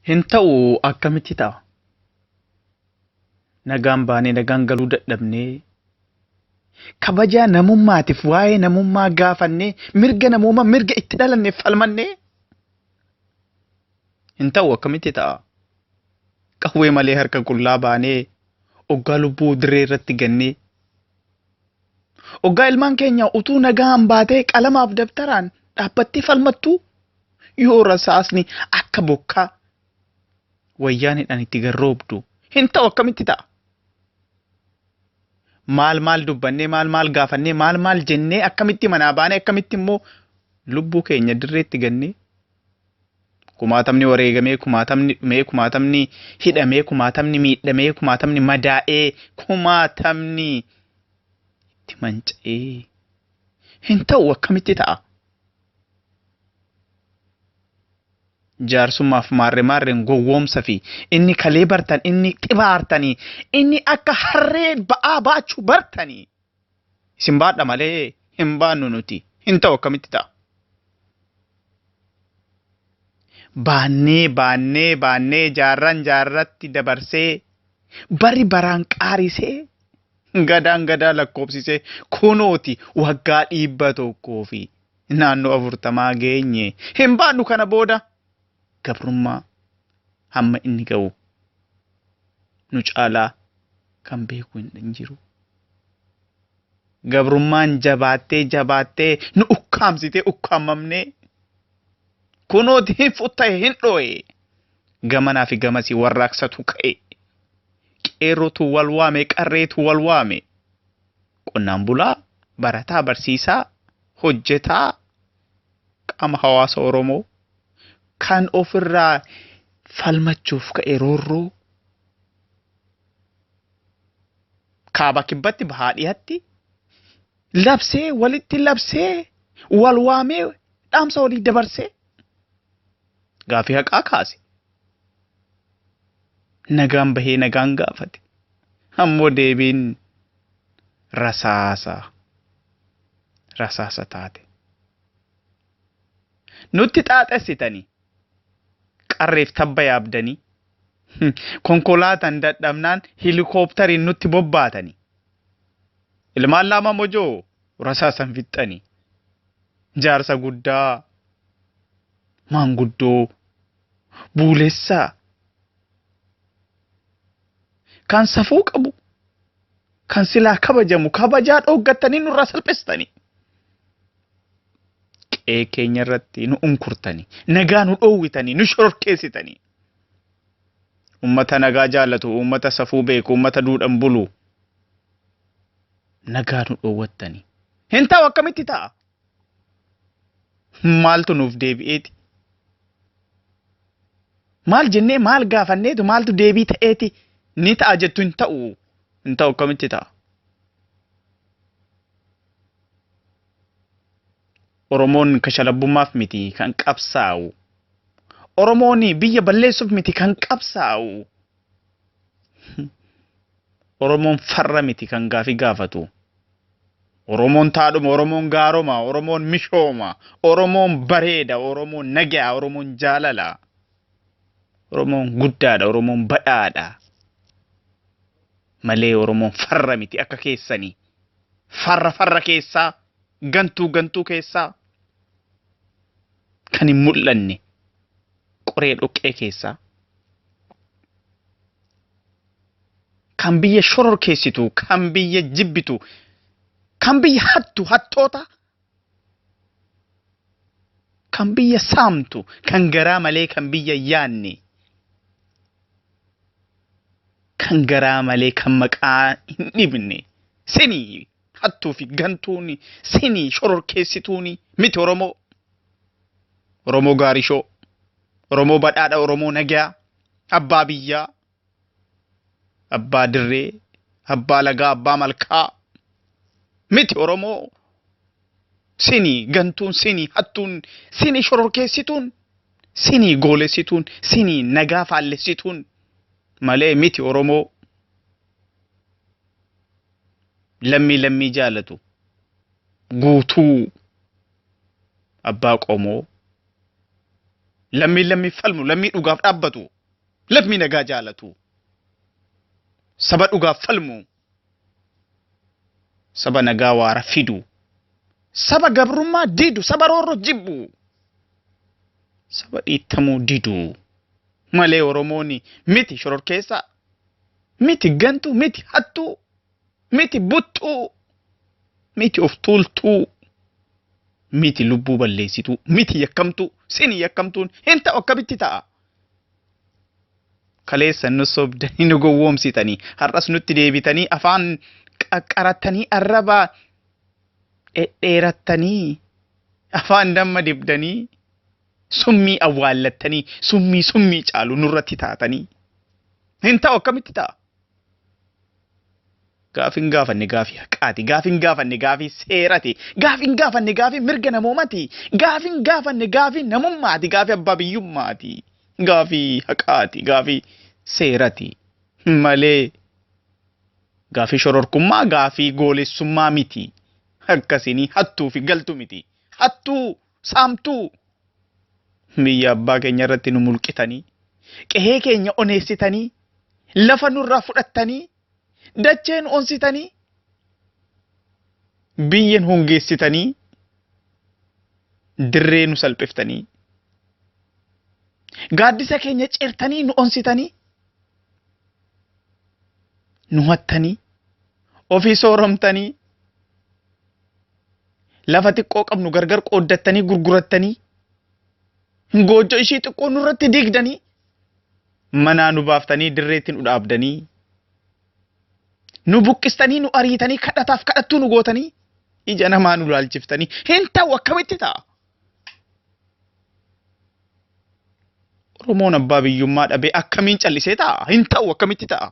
Hinta'u akkamitti ta'a? Nagaan baanee nagaan galuu dadhabnee kabajaa namummaatiif waa'ee namummaa gaafannee mirga namummaa mirga itti dhalanneef falmannee hinta'u akkamitti ta'a? Qawwee malee harka qullaa baanee oggaa lubbuu dirree irratti gannee oggaa ilmaan keenya utuu nagaan baatee qalamaaf dabtaraan dhaabbattee falmattuu yoo rasaasni akka bokkaa wayyaanidhaan itti garroobdu hinta'u akkamitti ta'a? Maal dubbannee maal gaafannee maal jennee akkamitti manaa baanee akkamitti immoo lubbuu keenya dirreetti gannee kumaatamni wareegamee kumaatamni hidhamee kumaatamni miidhamee kumaatamni madaa'ee kumaatamni itti manca'ee hinta'u akkamitti ta'a? Jaarsummaaf maarreen gowwoomsa fi inni kalee bartan inni xibaartanii inni akka harree ba'aa baachuu bartanii isin baadha malee hin baannu nuti hinta'u akkamitti ta'a? Baannee jaarratti dabarsee bari baraan qaarisee gadaa lakkoobsisee kunooti waggaa 100 fi naannoo 40 geenye hin baannu kana booda. Gabrummaa hamma inni ga'u nu caalaa kan beeku hin jiru. Gabrummaan jabaattee nu ukkaamamnee kunooti hin futta'e hin dho'e gamanaa fi gamasii warraaqsatu ka'e qeerrotu wal waame qarreetu wal waame qonnaan bulaa barataa barsiisaa hojjetaa qaama hawaasa Oromoo. Kan ofirraa falmachuuf ka'e roorroo kaaba kibbatti bahaa dhiyaatti labsee walitti labsee wal waamee dhaamsa walii dabarsee gaafii haqaa kaase nagaan bahee nagaan gaafate ammoo deebiin rasaasa taate nutti xaaxessitanii. Qarreef tabba yaabdanii konkolaataan dadhabnaan helikooftariin nutti bobbaatanii ilmaan lama mojoo rasaasan fixxanii jaarsa guddaa maanguddoo buulessaa kan safuu qabu kan silaa kabajamu kabajaa dhooggattanii nurraa salphistanii. Keenya irratti nu unkurtanii nagaa nu dhoowwitanii nu shororkeessitanii ummata nagaa jaallatu ummata safuu beeku ummata duudhan bulu nagaa nu dhoowwattanii hinta'u akkamitti ta'a? Maaltu nuuf deebi'eeti? Maal jennee maal gaafanneetu maaltu deebii ta'eeti ni ta'a jettu hinta'u akkamitti ta'a? Oromoon kashalabummaaf miti kan qabsaa'u. Oromoon biyya balleessuuf miti kan qabsaa'u. Oromoon farra miti kan gaafii gaafatu. Oromoon taadhuma, Oromoon gaaroma, Oromoon mishooma, Oromoon bareeda, Oromoon nagaa, Oromoon jaalala. Oromoon guddaadha, Oromoon badhaadha. Malee Oromoon farra miti akka keessanii. Farra keessaa, gantuu keessaa. Kan hin mul'anne qoree dhoqqee keessaa kan biyya shororkeessitu kan biyya jibbitu kan biyya hattoota kan biyya saamtu kan garaa malee kan biyya yaanne kan garaa malee kan maqaa hin dhibne sinii hattuu fi gantuuni sinii shororkeessituuni miti Oromoo. Oromoo gaarishoo, Oromoo badhaadha, Oromoo nagaa, abbaa biyyaa, abbaa dirree, abbaa lagaa, abbaa malkaa. Miti Oromoo sinii gantuun, sinii hattuun, sinii shororkeessituun, sinii goolessituun, sinii nagaa faallessituun malee miti Oromoo lammii jaalatu guutuu abbaa qomoo. lammii falmu, lammii dhugaaf dhaabbatu, lammii nagaa jaalatu, saba dhugaaf falmu, saba nagaa waara fidu, saba gabrummaa didu, saba roorro jibbu, saba dhiittamuu didu. Malee Oromooni miti shororkeessa, miti gantu, miti hattuu, miti buttuu, miti of tuultuu, miti lubbuu balleessituu, miti yakkamtuu, sini yakkamtuun hin ta'u akkamitti ta'a? Kaleessa nu sobdanii nu gowwoomsitanii har'as nutti deebitanii afaan qaqqarattanii arraba dhedheerattanii afaan damma dibdanii summii awwaallattanii summii caalu nurratti taatanii hin ta'u akkamitti ta'a? Gaafin gaafanne gaafii haqaati, gaafin gaafanne gaafii seerati, gaafin gaafanne gaafii mirga namoomati, gaafin gaafanne gaafii namummaati, gaafii abbaa biyyummaati, gaafii haqaati, gaafii seerati. Malee gaafii shororkummaa, gaafii goolessummaa miti. Akkasini hattuu fi galtu miti. Hattuu, saamtuu. Biyya abbaa keenya irratti nu mulqitanii, qehee keenya oneessitanii, lafa nurraa fudhattanii, dacheen onsitanii, biyyen hongeessitanii, dirree nu salphiftanii, gaaddisa keenya ceertanii nu onsitanii, nu hattanii, ofii sooromtanii, lafa xiqqoo qabnu gargar qooddattanii gurgurattanii, goojjoo ishii xiqqoo nurratti diigdanii, manaa nu baaftanii dirreetti nu dhaabdanii, nu buqqistanii nu ariitanii kadhataaf kadhattuu nu gootanii, ija namaa nu laalchiftanii hin ta'u akkamitti ta'a? Oromoon abbaa biyyummaa dhabee akkamiin callisee ta'a? Hin ta'u akkamitti ta'a?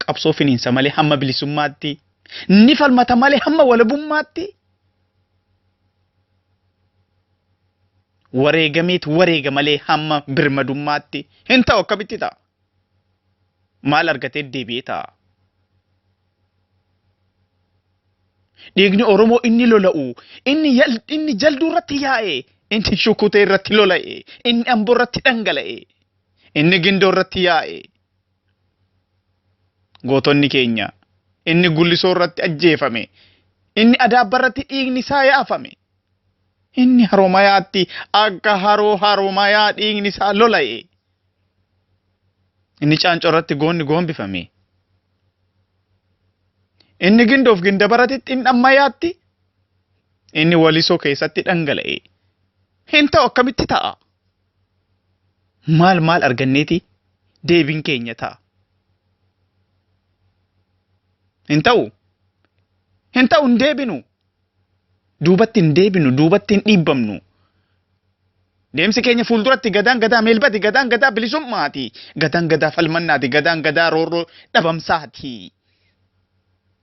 Qabsoo finiinsa malee hamma bilisummaatti, ni falmata malee hamma walabummaatti, wareega malee hamma birmadummaatti hin ta'u akkamitti ta'a? Maal argatee deebi'ee ta'a? Dhiigni Oromoo inni lola'u, inni jalduu irratti yaa'e, inni shukutee irratti lola'e, inni amboo irratti dhangala'e, inni gindoo irratti yaa'e. Gootonni keenya, inni gullisoo irratti ajjeefame, inni adaabba irratti dhiigni isaa yaafame, inni haroomayaatti akka haroomayaa dhiigni isaa lola'e. Inni caancoo irratti goonni goombifame. Inni gindoof ginda baratitti inni ammayyaatti. Inni walisoo keessatti dhangala'e. Hin ta'u akkamitti ta'a? Maal arganneeti deebiin keenya ta'a? Hin ta'u hin deebinu. Duubatti hin deebinu, duubatti hin dhiibbamnu. Deemsi keenya fuulduratti gadaan meelbati, gadaan bilisummaati, gadaan falmannaati, gadaan roorroo dhabamsaati.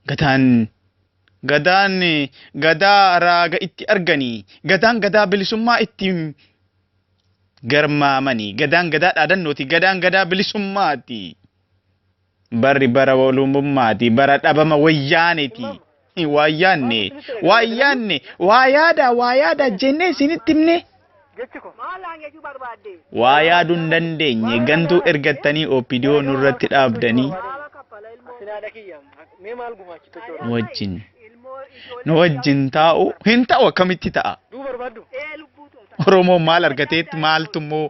Gadaan raaga itti arganii, gadaan bilisummaa itti garmaamanii, gadaan dhaadannooti, gadaan bilisummaati. Barri bara walummaati, bara dhabama wayyaaneeti. Wayyaanne, waa yaada jennee isinitti himne. Waa yaaduu hin dandeenye gantuu ergattanii OPDO nurratti dhaabdanii nu wajjin taa'u hin ta'u akkamitti ta'a? Oromoon maal argateetti maaltummoo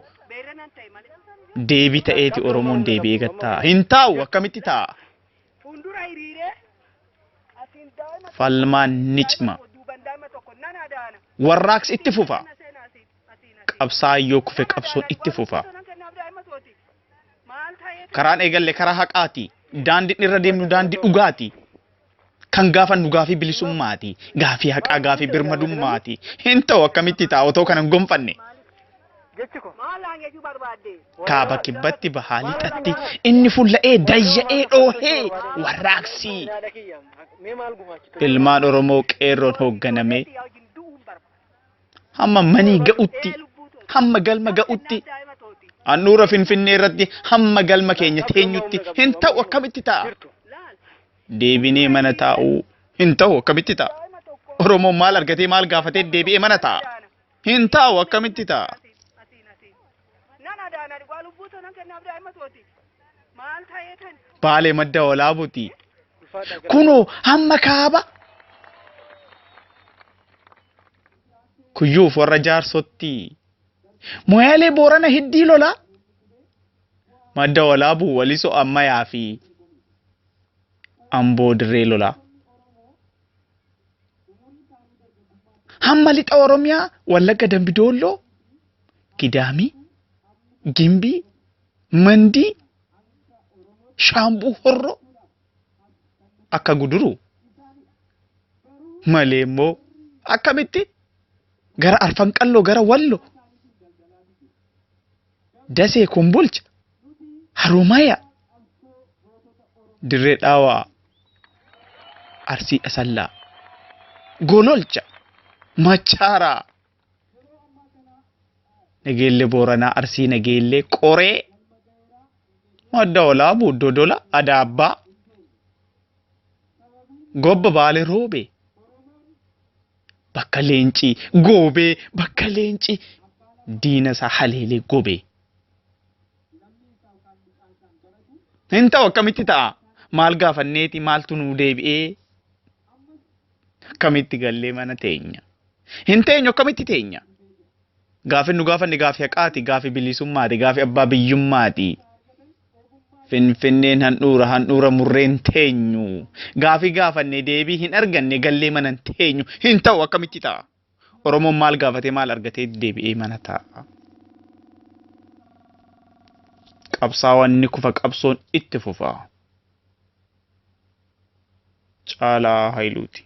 deebii ta'eeti Oromoon deebi'ee gattaa hin ta'u akkamitti ta'a? Falmaan ni cima. Warraaqsi itti fufa. Qabsaayyoo kufe qabsoon itti fufa. Karaan eegalle karaa haqaati. Daandiin irra deemnu daandii dhugaati. Kan gaafannu gaafii bilisummaati. Gaafii haqaa, gaafii birmadummaati. Hin ta'u akkamitti ta'a otoo kana hin gonfanne. Kaaba kibbatti bahaa lixatti inni fulla'ee dayya'ee dhoohee warraaqsi. Ilmaan Oromoo qeerroon hoogganame hamma manii ga'utti, hamma galma ga'utti, handhuura Finfinnee irratti hamma galma keenya teenyutti hin ta'u akkamitti ta'a? Deebinee mana taa'uu hin ta'u akkamitti ta'a? Oromoon maal argatee maal gaafatee deebi'ee mana ta'a? Hin taa'u akkamitti ta'a? Nana daana waa lubbuutu nan kennaaf daa'ima tooti. Maal ta'eetan? Baalee madda walaabuuti. Kunoo hamma kaaba. Kuyyuuf warra jaarsotti. Moyaalee Boorana hiddii lola. Madda walaabuu walisoo ammayyaa fi Amboo dirree lola. Hamma lixa Oromiyaa Wallagga Dambidolloo Gidaamii Gimbii Mandii Shaambuu Horroo akka guduru malee immoo akkamitti gara Arfan Qalloo gara Wallo Dasee Kombolcha Haromaya Dirree Dhaawaa Arsii Asallaa Gololcha Macharaa Nageellee Booranaa Arsii Nageellee Qoree Madda Walaabuu Dodola Adaabbaa Gobba Baalee Roobee Bakka Leencii Goobee Bakka Leencii Diinasaa Haleelee Gobee hin ta'u akkamitti ta'a? Maal gaafanneeti maaltu nuu deebi'ee akkamitti gallee mana teenya? Hin teenyu akkamitti teenya? Gaafin nu gaafanne gaafii haqaati, gaafii bilisummaati, gaafii abbaa biyyummaati. Finfinneen handhuura murreen teenyu. Gaafii gaafanne deebii hin arganne gallee mana teenyu. Hin ta'u akkamitti ta'a? Oromoon maal gaafatee maal argatee deebi'ee mana ta'a? Qabsaa'onni kufa qabsoon itti fufa. Caalaa Hayiluuti.